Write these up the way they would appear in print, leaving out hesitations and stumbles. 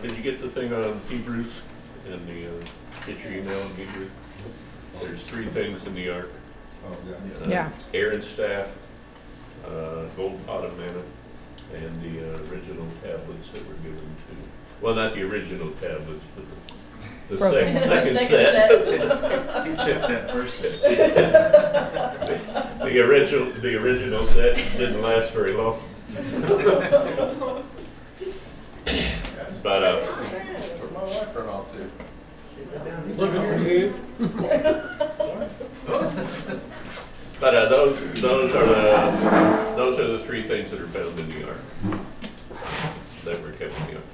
Did you get the thing on Hebrews and get your email on Hebrews? There's 3 things in the ark. Oh, yeah. Yeah. Aaron's staff, gold pot of manna, and the original tablets that were given to, well, not the original tablets, but the Broken. second set. You checked that first set. The original set didn't last very long. But Where'd my wife run off to? Look at you. But those are the 3 things that are found in the ark that were kept in the ark.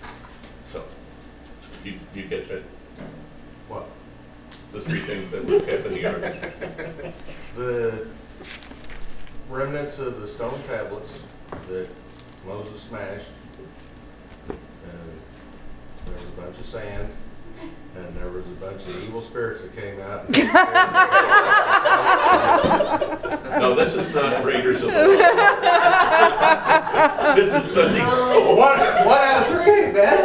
So, you catch that? What? The 3 things that were kept in the ark. The remnants of the stone tablets that Moses smashed. There was a bunch of sand, and there was a bunch of evil spirits that came out. No, this is not Raiders of the Lost. This is Sunday school. One out of 3, man.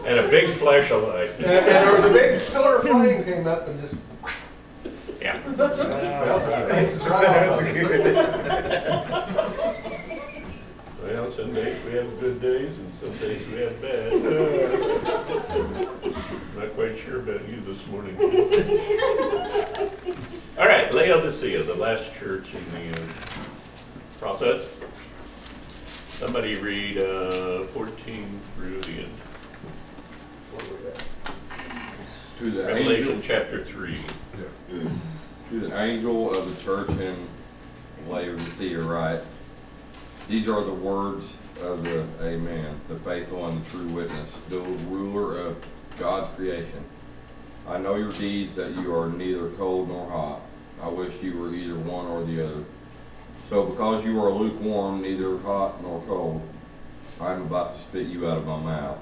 And a big flash of light. And there was a big pillar of flame came up and just. Yeah. Well, some days we have good days and some days we have bad. Not quite sure about you this morning. All right, Laodicea, the last church in the process. Somebody read 14 through the end. To the Revelation angel, chapter 3. to the angel of the church in Laodicea write, these are the words of the Amen, the faithful and the true witness, the ruler of God's creation. I know your deeds, that you are neither cold nor hot. I wish you were either one or the other. So because you are lukewarm, neither hot nor cold, I am about to spit you out of my mouth.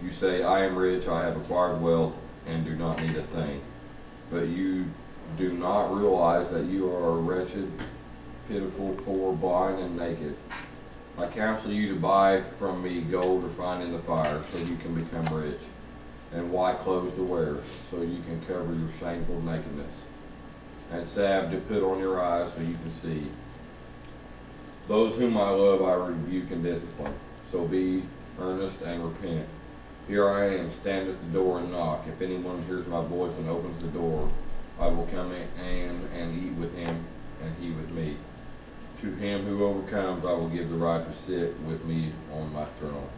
You say, I am rich, I have acquired wealth, and do not need a thing. But you do not realize that you are wretched, pitiful, poor, blind, and naked. I counsel you to buy from me gold refined in the fire, so you can become rich, and white clothes to wear, so you can cover your shameful nakedness, and salve to put on your eyes, so you can see. Those whom I love I rebuke and discipline, so be earnest and repent. Here I am, stand at the door and knock. If anyone hears my voice and opens the door, I will come in and eat with him, and he with me. To him who overcomes, I will give the right to sit with me on my throne,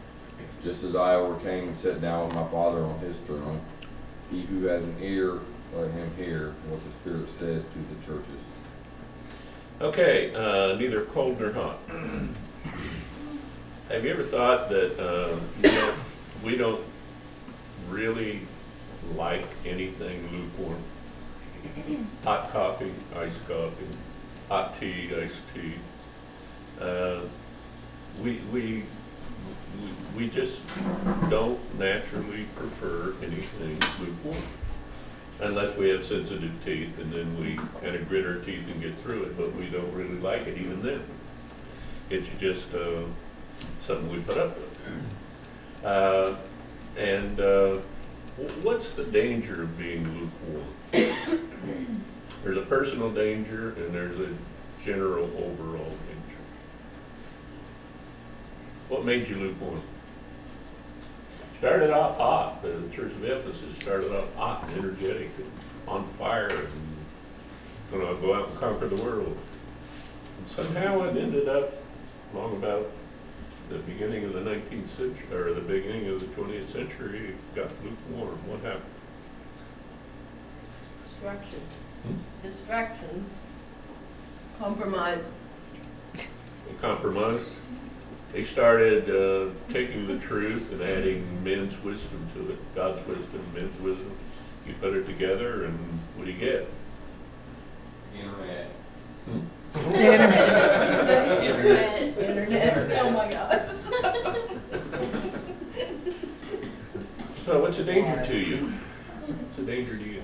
just as I overcame and sat down with my Father on his throne. He who has an ear, let him hear what the Spirit says to the churches. Okay, neither cold nor hot. Have you ever thought that we don't really like anything lukewarm? Hot coffee, iced coffee, hot tea, iced tea. We just don't naturally prefer anything lukewarm, unless we have sensitive teeth, and then we kind of grit our teeth and get through it. But we don't really like it even then. It's just something we put up with. What's the danger of being lukewarm? There's a personal danger and there's a general overall danger. What made you lukewarm? Started off hot. The Church of Ephesus started off hot and energetic and on fire and going to go out and conquer the world. And somehow it ended up long about the beginning of the 19th century, or the beginning of the 20th century, it got lukewarm. What happened? Distractions, compromise. They compromised. They started taking the truth and adding men's wisdom to it, God's wisdom, men's wisdom. You put it together, and what do you get? Internet. Internet. Oh my God. So what's a danger to you? What's a danger to you?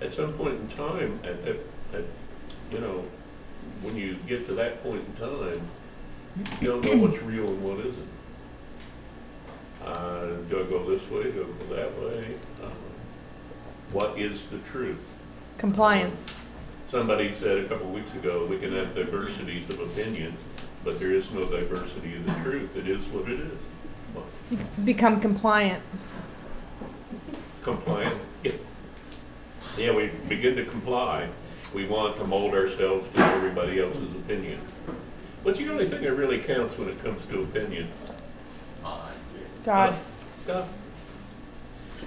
At some point in time, you know, when you get to that point in time, you don't know what's real and what isn't. Do I go this way? Do I go that way? What is the truth? Compliance. Somebody said a couple of weeks ago, we can have diversities of opinion, but there is no diversity of the truth. It is what it is. Well, Become compliant. compliant. Yeah, we begin to comply. We want to mold ourselves to everybody else's opinion. What's the only thing that really counts when it comes to opinion? God's. God.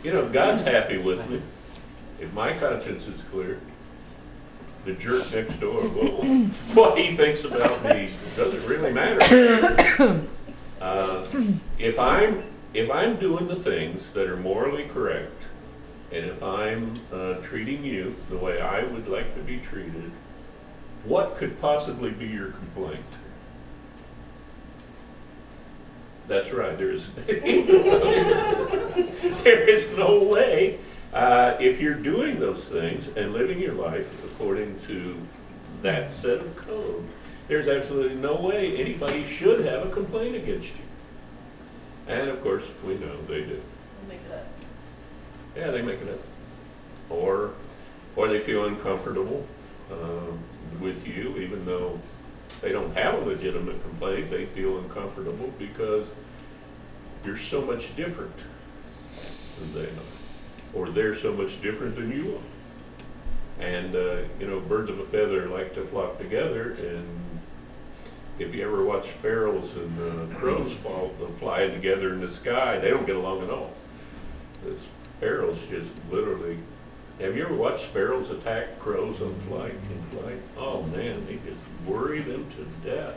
You know, if God's happy with me, if my conscience is clear, the jerk next door, well, what he thinks about me doesn't really matter. If I'm doing the things that are morally correct, and if I'm treating you the way I would like to be treated, what could possibly be your complaint? That's right, there is no way. If you're doing those things and living your life according to that set of code, there's absolutely no way anybody should have a complaint against you. And of course, we know they do. We'll make it up. Yeah, they make it up. Or they feel uncomfortable with you, even though they don't have a legitimate complaint. They feel uncomfortable because you're so much different than they are, or they're so much different than you are. And you know, birds of a feather like to flock together. And if you ever watch sparrows and crows flying together in the sky, they don't get along at all. The sparrows just literally. Have you ever watched sparrows attack crows in flight? Oh man, they just worry them to death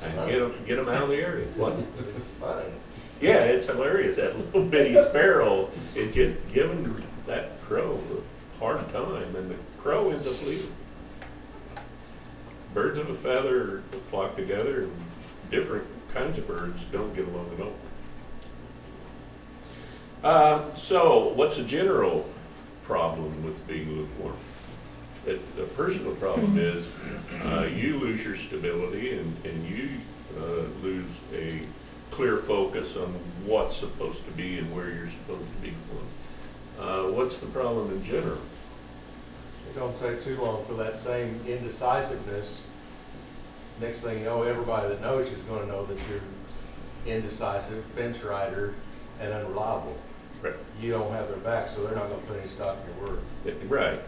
and get them out of the area. What? It's funny. Yeah, it's hilarious. That little bitty sparrow is just giving that crow a hard time, and the crow ends up leaving. Birds of a feather flock together, and different kinds of birds don't get along at all. So, what's the general problem with being lukewarm? The personal problem is you lose your stability, and you lose a clear focus on what's supposed to be and where you're supposed to be going. What's the problem in general? It don't take too long for that same indecisiveness. Next thing you know, everybody that knows you is going to know that you're indecisive, fence rider, and unreliable. Right. You don't have their back, so they're not going to put any stock in your word. Right.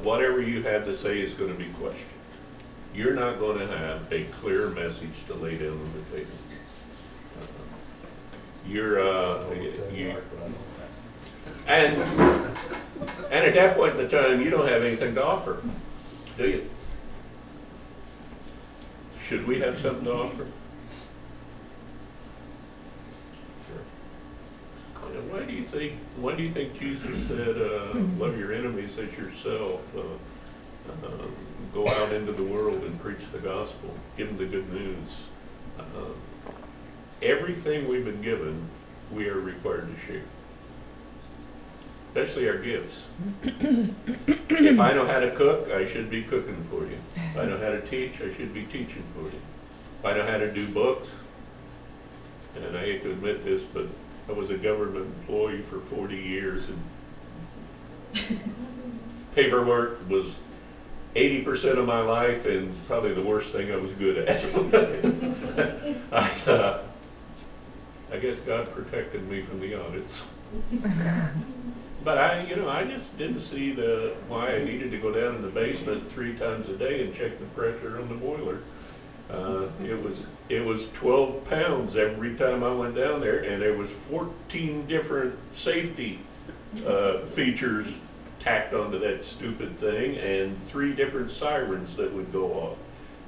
Whatever you have to say is going to be questioned. You're not going to have a clear message to lay down on the table. And at that point in the time, you don't have anything to offer, do you? Should we have something to offer? And why do you think Jesus said, love your enemies as yourself, go out into the world and preach the gospel, give them the good news? Everything we've been given, we are required to share. Especially our gifts. If I know how to cook, I should be cooking for you. If I know how to teach, I should be teaching for you. If I know how to do books, and I hate to admit this, but I was a government employee for 40 years, and paperwork was 80% of my life, and probably the worst thing I was good at. I guess God protected me from the audits. But I just didn't see why I needed to go down in the basement 3 times a day and check the pressure on the boiler. It was 12 pounds every time I went down there, and there was 14 different safety features tacked onto that stupid thing, and 3 different sirens that would go off.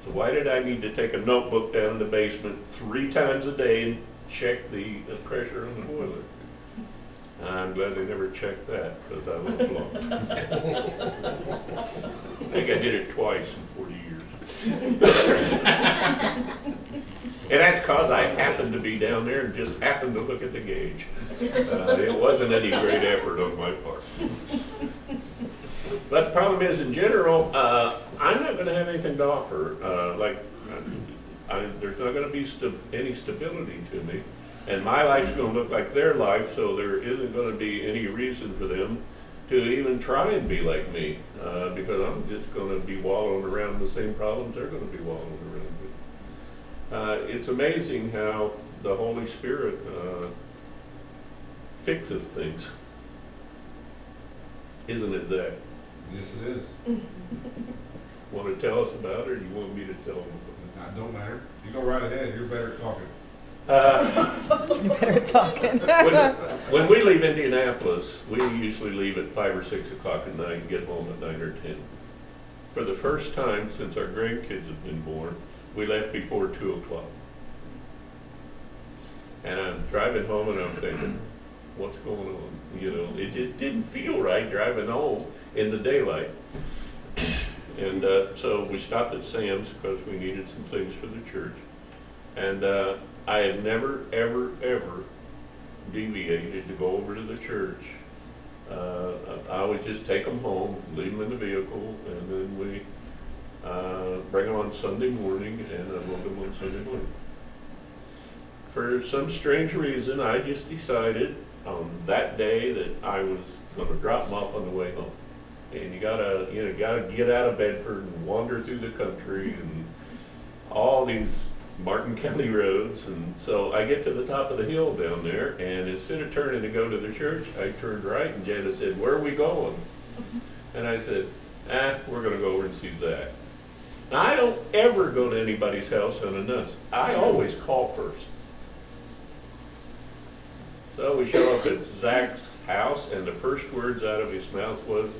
So why did I need to take a notebook down in the basement 3 times a day and check the pressure on the boiler? I'm glad they never checked that, because I lived long. I think I did it twice in 40 years. And that's because I happened to be down there and just happened to look at the gauge. It wasn't any great effort on my part. But the problem is, in general, I'm not gonna have anything to offer, there's not gonna be any stability to me. And my life's gonna look like their life, so there isn't gonna be any reason for them to even try and be like me, because I'm just gonna be wallowing around in the same problems they're gonna be wallowing around with. It's amazing how the Holy Spirit fixes things. Isn't it, Zach? Yes, it is. Want to tell us about it, or you want me to tell them? It don't matter. You go right ahead. You're better at talking. You better talking. When we leave Indianapolis, we usually leave at 5 or 6 o'clock at night and get home at 9 or 10. For the first time since our grandkids have been born, we left before 2 o'clock. And I'm driving home and I'm thinking, what's going on? You know, it just didn't feel right driving home in the daylight. And so we stopped at Sam's because we needed some things for the church. And I had never, ever, ever deviated to go over to the church. I would just take them home, leave them in the vehicle, and then we bring them on Sunday morning and unload them on Sunday morning. For some strange reason, I just decided on that day that I was going to drop them off on the way home. And you gotta get out of Bedford and wander through the country and all these Martin County roads. And so I get to the top of the hill down there, and instead of turning to go to the church, I turned right, and Jada said, "Where are we going?" And I said, we're gonna go over and see Zach. Now, I don't ever go to anybody's house unannounced. I always call first. So we show up at Zach's house, and the first words out of his mouth was,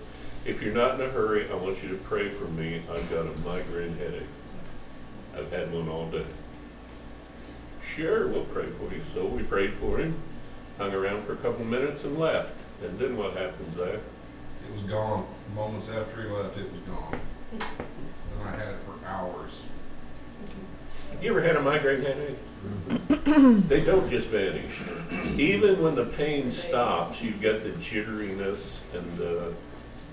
"If you're not in a hurry, I want you to pray for me. I've got a migraine headache. I've had one all day." "Sure, we'll pray for you." So we prayed for him, hung around for a couple minutes and left. And then what happened, Zach? It was gone. Moments after he left, it was gone. Then I had it for hours. You ever had a migraine headache? They don't just vanish. Even when the pain stops, you've got the jitteriness and the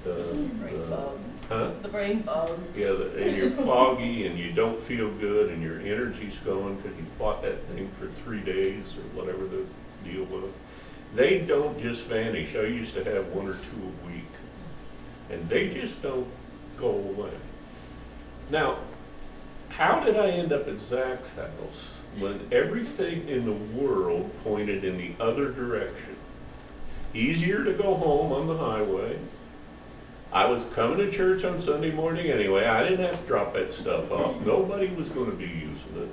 Brain fog. huh? The brain fog. Yeah, and you're foggy and you don't feel good and your energy's going because you fought that thing for 3 days or whatever the deal was. They don't just vanish. I used to have 1 or 2 a week, and they just don't go away. Now, how did I end up at Zach's house when everything in the world pointed in the other direction? Easier to go home on the highway. I was coming to church on Sunday morning anyway. I didn't have to drop that stuff off. Nobody was going to be using it.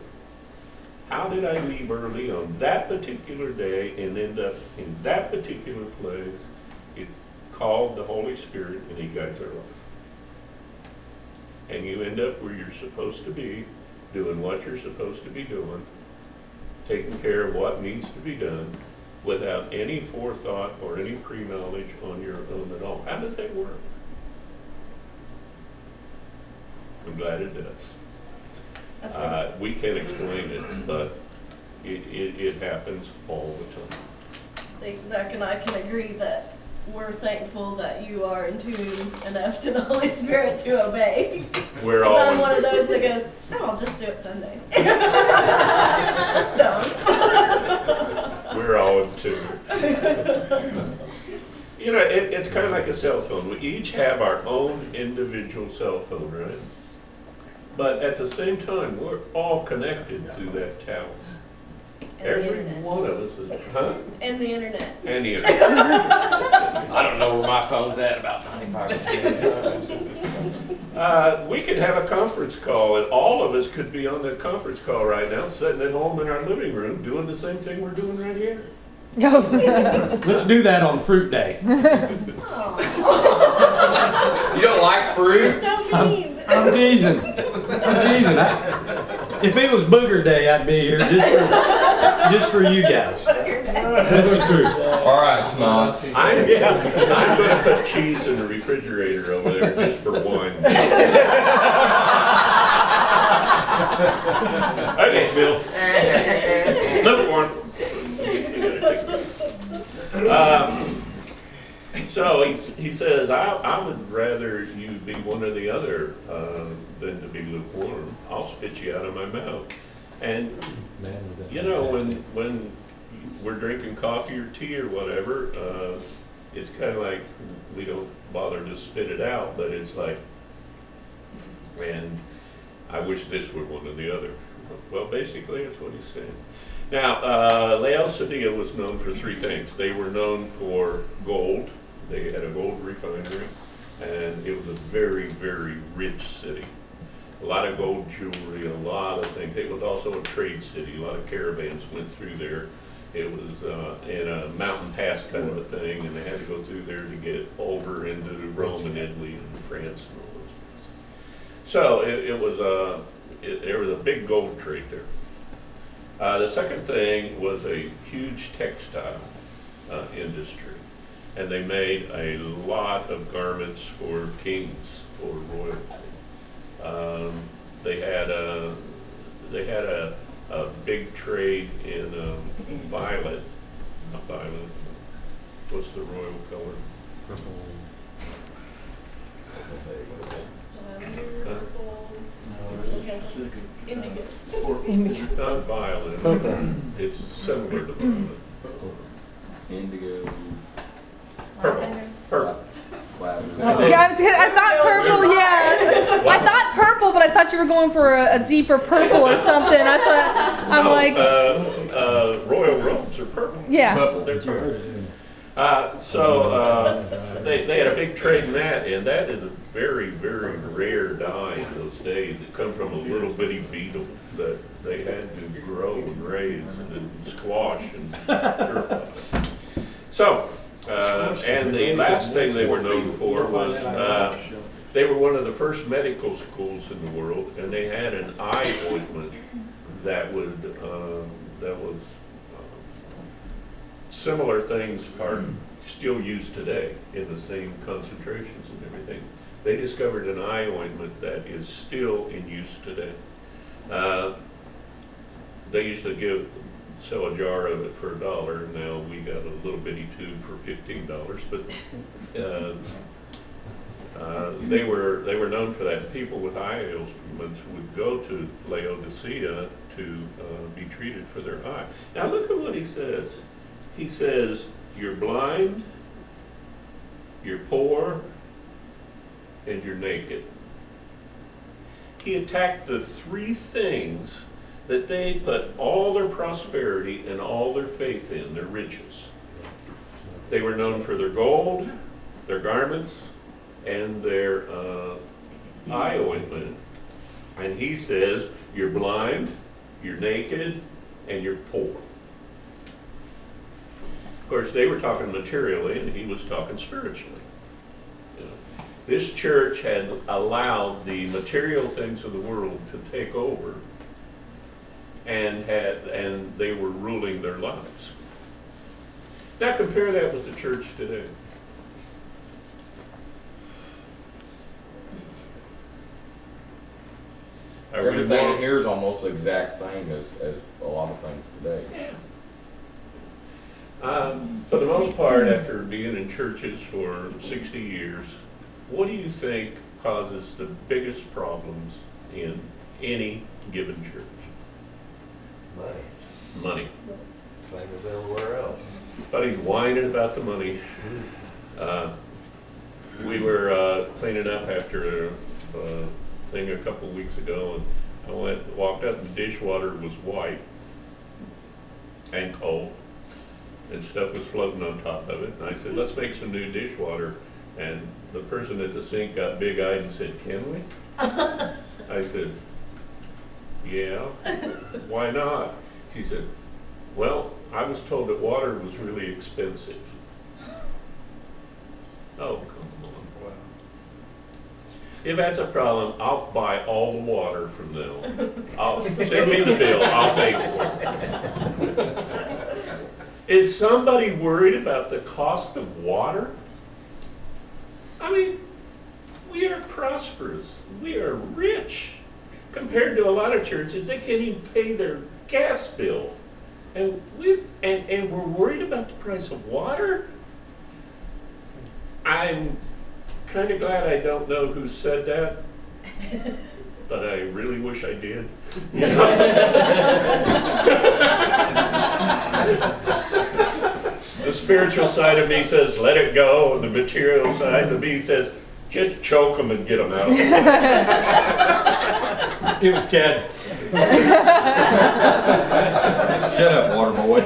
How did I leave early on that particular day and end up in that particular place? It's called the Holy Spirit, and He guides our life. And you end up where you're supposed to be, doing what you're supposed to be doing, taking care of what needs to be done, without any forethought or any pre-knowledge on your own at all. How does that work? I'm glad it does. We can't explain it, but it happens all the time. I think Zach and I can agree that we're thankful that you are in tune enough to the Holy Spirit to obey. We're all I'm one of those that goes, "No, I'll just do it Sunday." That's dumb. We're all in tune. You know, it's kind of like a cell phone. We each have our own individual cell phone, right? But at the same time, we're all connected through that tower. And the Every internet. one of us is, huh? And the internet. And the internet. I don't know where my phone's at, about 95%. We could have a conference call, and all of us could be on that conference call right now, sitting at home in our living room, doing the same thing we're doing right here. Let's do that on fruit day. Aw, You don't like you're fruit? so mean. I'm teasing. If it was booger day, I'd be here just for you guys. That's the truth. All right, snots. I'm gonna put cheese in the refrigerator over there just for one. Okay, Bill. Look for him. So he he says, I would rather you be one or the other than to be lukewarm. I'll spit you out of my mouth. And, you know, when we're drinking coffee or tea or whatever, it's kind of like we don't bother to spit it out, but it's like, man, I wish this were one or the other. Well, basically, that's what he's saying. Now, Laodicea was known for three things. They were known for gold. They had a gold refinery, and it was a very, very rich city. A lot of gold jewelry, a lot of things. It was also a trade city. A lot of caravans went through there. It was in a mountain pass kind of a thing, and they had to go through there to get over into Rome and Italy and France and all those places. So there was a big gold trade there. The second thing was a huge textile industry, and they made a lot of garments for kings, for royalty. They had a big trade in violet, not violet. What's the royal color? Indigo. Not violet. It's similar to violet. Indigo. Purple. Purple. Lavender. I thought purple, yeah. I thought purple, but I thought you were going for a deeper purple or something. That's what I'm like. Royal robes are purple. Yeah. They're purple. They had a big trade in that, and that is a very, very rare dye in those days. It comes from a little bitty beetle that they had to grow and raise and squash and purify. So, and the last thing they were known for was they were one of the first medical schools in the world, and they had an eye ointment that was similar things are still used today in the same concentrations and everything. They discovered an eye ointment that is still in use today. They used to sell a jar of it for $1. Now we got a little bitty tube for $15. But they were known for that. People with eye ailments would go to Laodicea to be treated for their eye. Now look at what he says. He says, you're blind, you're poor, and you're naked. He attacked the three things that they put all their prosperity and all their faith in, their riches. They were known for their gold, their garments, and their eye ointment. And he says, you're blind, you're naked, and you're poor. Of course, they were talking materially, and he was talking spiritually. You know, this church had allowed the material things of the world to take over, and they were ruling their lives. Now compare that with the church today. Everything in here is almost the exact same as a lot of things today. For the most part, after being in churches for 60 years, what do you think causes the biggest problems in any given church? Money. Same as everywhere else. Buddy's whining about the money. We were cleaning up after a thing a couple of weeks ago, and I walked up, and the dishwater was white and cold, and stuff was floating on top of it. And I said, let's make some new dishwater. And the person at the sink got big-eyed and said, can we? I said, yeah, why not? She said, well, I was told that water was really expensive. Oh, come on. Wow. If that's a problem, I'll buy all the water from them. Send me the bill, I'll pay for it. Is somebody worried about the cost of water? I mean, we are prosperous. We are rich. Compared to a lot of churches, they can't even pay their gas bill. And we're worried about the price of water? I'm kind of glad I don't know who said that, but I really wish I did. You know? The spiritual side of me says, let it go, and the material side of me says, just choke them and get them out. It was Chad. Shut up, water boy.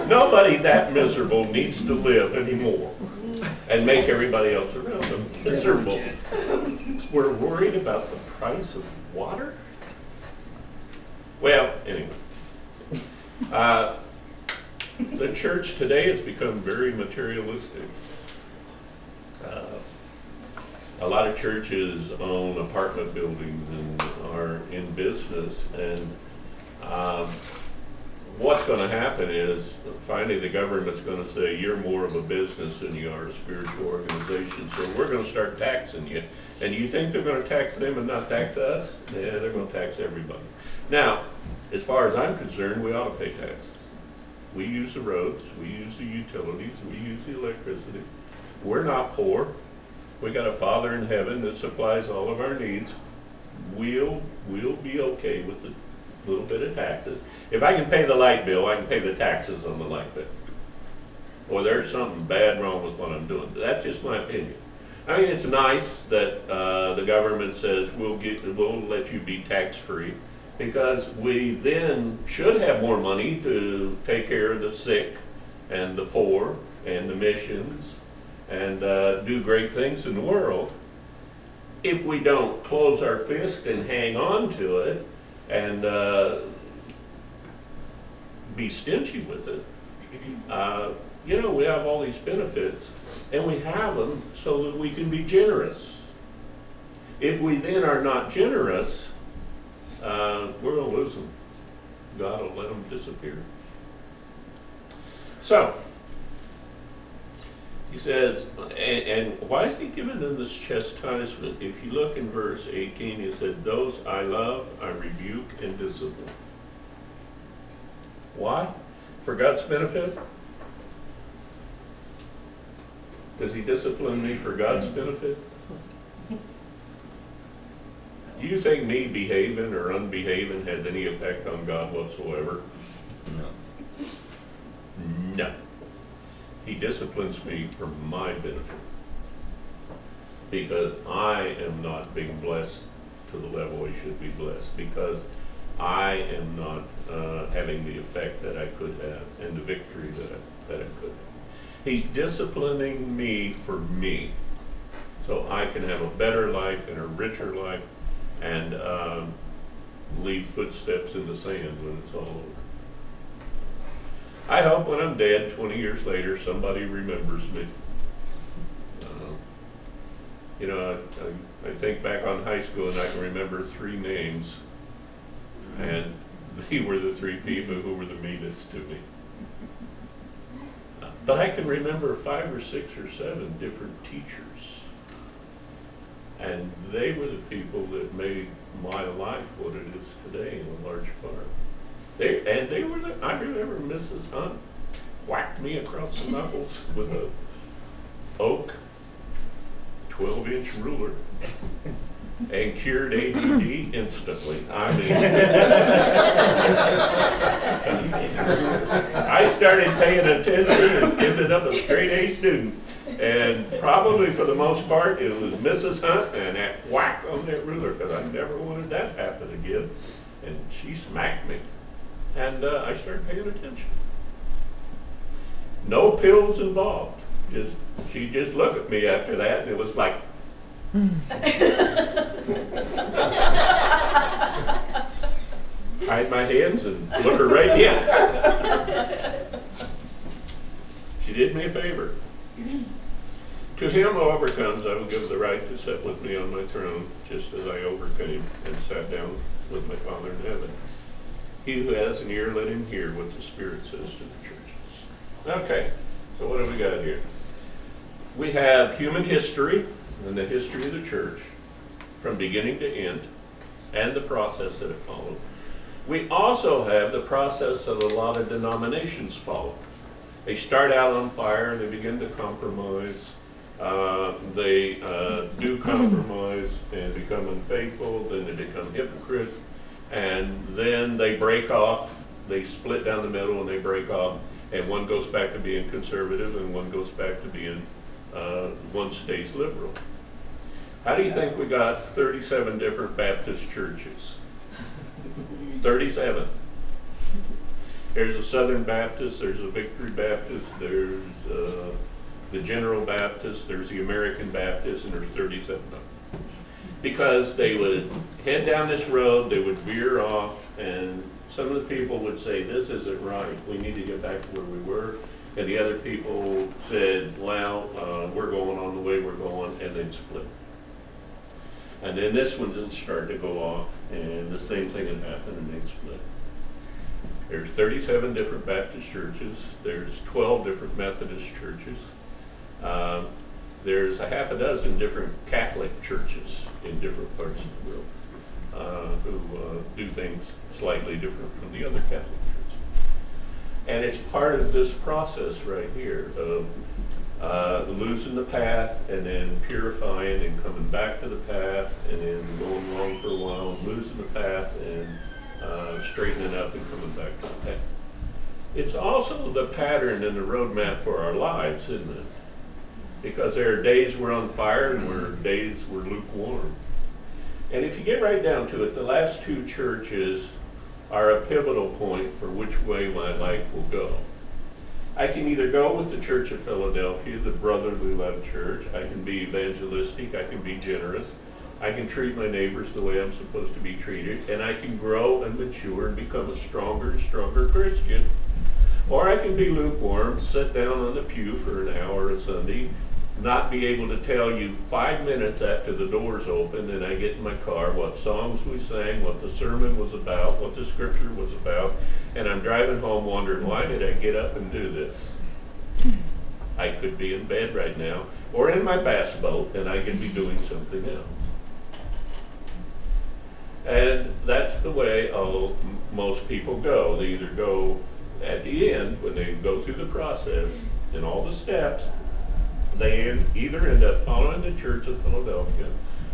Nobody that miserable needs to live anymore and make everybody else around them miserable. We're worried about the price of water? Well, anyway. The church today has become very materialistic. A lot of churches own apartment buildings and are in business, and what's going to happen is finally the government's going to say you're more of a business than you are a spiritual organization, so we're going to start taxing you. And you think they're going to tax them and not tax us? Yeah, they're going to tax everybody. Now, as far as I'm concerned, we ought to pay taxes. We use the roads, we use the utilities, we use the electricity. We're not poor. We got a Father in heaven that supplies all of our needs. We'll be okay with the little bit of taxes. If I can pay the light bill, I can pay the taxes on the light bill. Or there's something bad wrong with what I'm doing. That's just my opinion. I mean, it's nice that the government says we'll let you be tax-free, because we then should have more money to take care of the sick and the poor and the missions and do great things in the world. If we don't close our fist and hang on to it and be stingy with it, you know, we have all these benefits, and we have them so that we can be generous. If we then are not generous, we're going to lose them. God will let them disappear. So, he says, and why is he giving them this chastisement? If you look in verse 18, he said, those I love, I rebuke and discipline. Why? For God's benefit? Does he discipline me for God's benefit? Do you think me behaving or unbehaving has any effect on God whatsoever? No. No. He disciplines me for my benefit, because I am not being blessed to the level I should be blessed, because I am not having the effect that I could have and the victory that I could have. He's disciplining me for me, so I can have a better life and a richer life and leave footsteps in the sand when it's all over. I hope when I'm dead 20 years later somebody remembers me. You know, I think back on high school and I can remember 3 names, and they were the 3 people who were the meanest to me. But I can remember 5 or 6 or 7 different teachers, and they were the people that made my life what it is today in a large part. They were the, I remember Mrs. Hunt whacked me across the knuckles with a oak 12-inch ruler and cured ADD instantly. I mean, I started paying attention and ended up a straight A student. And probably for the most part, it was Mrs. Hunt and that whack on that ruler, because I never wanted that to happen again. And she smacked me. And I started paying attention. No pills involved. She just looked at me after that, and it was like, hide my hands and look her right in. She did me a favor. To him who overcomes, I will give the right to sit with me on my throne, just as I overcame and sat down with my Father in heaven. He who has an ear, let him hear what the Spirit says to the churches. Okay, so what have we got here? We have human history and the history of the church from beginning to end and the process that it followed. We also have the process that a lot of denominations follow. They start out on fire and they begin to compromise They do compromise and become unfaithful, then they become hypocrites, and then they break off, they split down the middle and they break off, and one goes back to being conservative and one goes back to being, one stays liberal. How do you think we got 37 different Baptist churches? 37. There's a Southern Baptist, there's a Victory Baptist, there's the General Baptist, there's the American Baptist, and there's 37 of them. Because they would head down this road, they would veer off, and some of the people would say, this isn't right, we need to get back to where we were. And the other people said, well, we're going on the way we're going, and they'd split. And then this one didn't start to go off, and the same thing had happened, and they'd split. There's 37 different Baptist churches. There's 12 different Methodist churches. There's a half a dozen different Catholic churches in different parts of the world who do things slightly different from the other Catholic churches. And it's part of this process right here of losing the path and then purifying and coming back to the path and then going wrong for a while, losing the path and straightening up and coming back to the path. It's also the pattern and the roadmap for our lives, isn't it? Because there are days we're on fire and there are days we're lukewarm. And if you get right down to it, the last two churches are a pivotal point for which way my life will go. I can either go with the Church of Philadelphia, the brotherly love church. I can be evangelistic. I can be generous. I can treat my neighbors the way I'm supposed to be treated. And I can grow and mature and become a stronger and stronger Christian. Or I can be lukewarm, sit down on the pew for an hour a Sunday, not be able to tell you 5 minutes after the doors open and I get in my car what songs we sang, what the sermon was about, what the scripture was about, and I'm driving home wondering, why did I get up and do this? I could be in bed right now, or in my bass boat, and I could be doing something else. And that's the way most people go. They either go at the end, when they go through the process and all the steps, they either end up following the Church of Philadelphia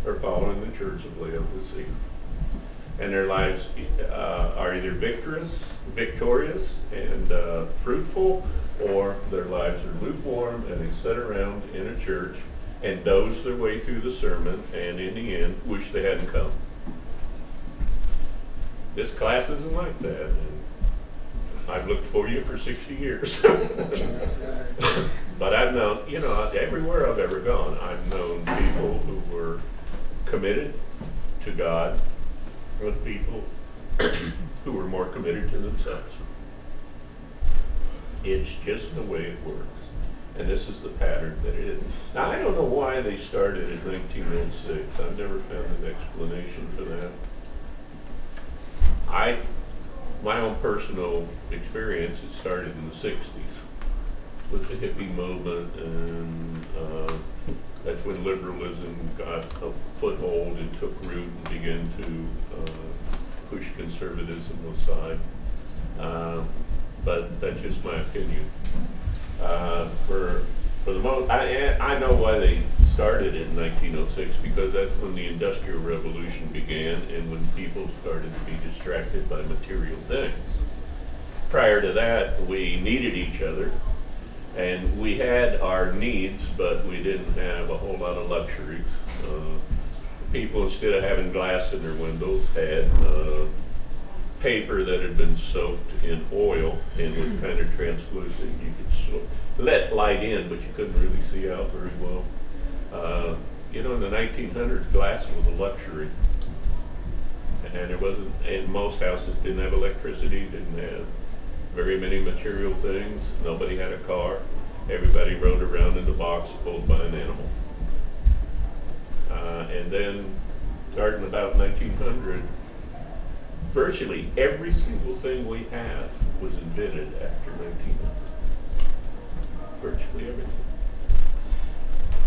or following the Church of Laodicea. And their lives are either victorious and fruitful, or their lives are lukewarm and they sit around in a church and doze their way through the sermon and in the end wish they hadn't come. This class isn't like that. And I've looked for you for 60 years. But I've known, everywhere I've ever gone, I've known people who were committed to God with people who were more committed to themselves. It's just the way it works. And this is the pattern that it is. Now, I don't know why they started in 1906. I've never found an explanation for that. My own personal experience, it started in the 60s with the hippie movement, and that's when liberalism got a foothold and took root and began to push conservatism aside. But that's just my opinion. For the most, I know why they started in 1906, because that's when the Industrial Revolution began and when people started to be distracted by material things. Prior to that, we needed each other, and we had our needs, but we didn't have a whole lot of luxuries. People, instead of having glass in their windows, had paper that had been soaked in oil and was kind of translucent. You could let light in, but you couldn't really see out very well. In the 1900s, glass was a luxury. And it wasn't, and most houses didn't have electricity, didn't have very many material things. Nobody had a car. Everybody rode around in the box pulled by an animal. And then, starting about 1900, virtually every single thing we have was invented after 1900. Virtually everything.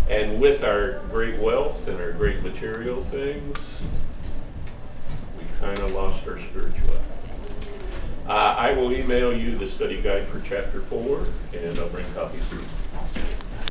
And with our great wealth and our great material things, we kind of lost our spirituality. I will email you the study guide for chapter 4, and I'll bring copies through.